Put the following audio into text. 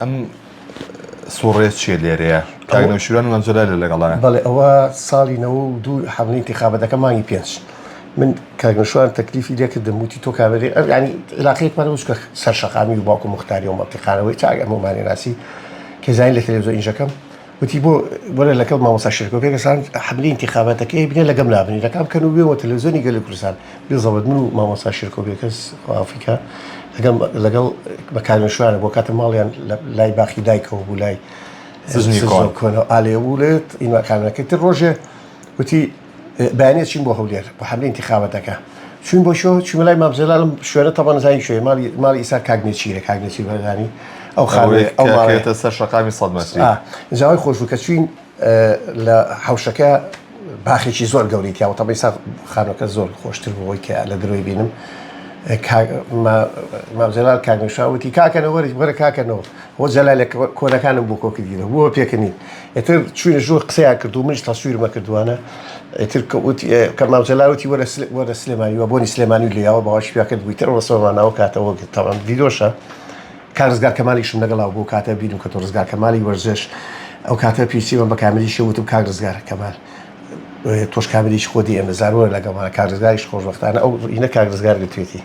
ئەم سوڕێت چیە لێرەیە کاگنەوشیران و ئەنجەلای لە لەگەڵایە بەڵێ ئەوە ساڵی 92 حملەی انتخابەتەکە مانگی 5 من کاگنەشوان تەکلیفی لێکردم وتی تۆ کابرێ ینی علاقەیەکمان وشکە سەرشەقامی و باوکو مختاری و مەنتیقانەوەی چاک ئەمەمانی ناسی کێزانی لە تەلەڤیزۆن ئینجەکەم وتی بۆ لەگەڵ مامۆستا شێرکۆبێکەسان حملەی انتخابەتەکەی بنێ لەگەم لابنی لەکام کەن و بێەوە تەلەڤیزۆنی گەلی کوردستان بێزەوت من و مامۆستا شێرکۆبێکەس ئافریکا لەگەڵ بە کاگنەشوانە بۆ کاتە ماڵیان لای باخی دایکەوە بوو لای کۆنە ئالێ بولێت ئینواکانەکەی تر ڕۆژێ وتی بەیانێت چین بۆ هەولێر بۆ حملەی انتخابەتەکە چوین بۆ شۆ چوومە لای مامزێلالم شوێنە تەبەن نزانی شوێ ماڵی ئیسا کاگنێچیرە کاگنێچیر بەدانی ئەو خاوێتە سەر شەقامی 100 مەتری جاوای خۆش بوو کە چوین لە حەوشەکە باخێکی زۆر گەوری تیاوە تەبەی سا خانووەکە زۆر خۆشتر بۆەوەی کە لە درۆی بینم مامزێلال کاگنەشاوتی کاکەنەوە وەرە کاکەنەوە بۆ جەلای لە کۆنەکانم بۆ کۆکردیرە بۆ پێکەنین ئێتر چوینە ژۆر قسەیان کردو منش تەسویرمە کردوانە ئێتر کە مامزێلاوتی وەرە سلێمانیوە بۆنی سلێمانی لێیاوە بەواشی پیا کرد بوویتر ڕسەوەمانەوە کاتەوە تەوان ڤیدۆشە کار ڕزگار کەمالیشم لەگەڵاو بۆ کاتە بیرم کە تۆ ڕزگار کەمالی وەرزش ئەو کاتە پیسیوە بە کاملیشی وتم کار ڕزگار کەمال تۆش کاملیش خۆدی ئەمە زارۆرە لەگەڵمان کار ڕزگاریش خۆشبەختانە ئەو ئینە کار ڕزگار گرتوێتی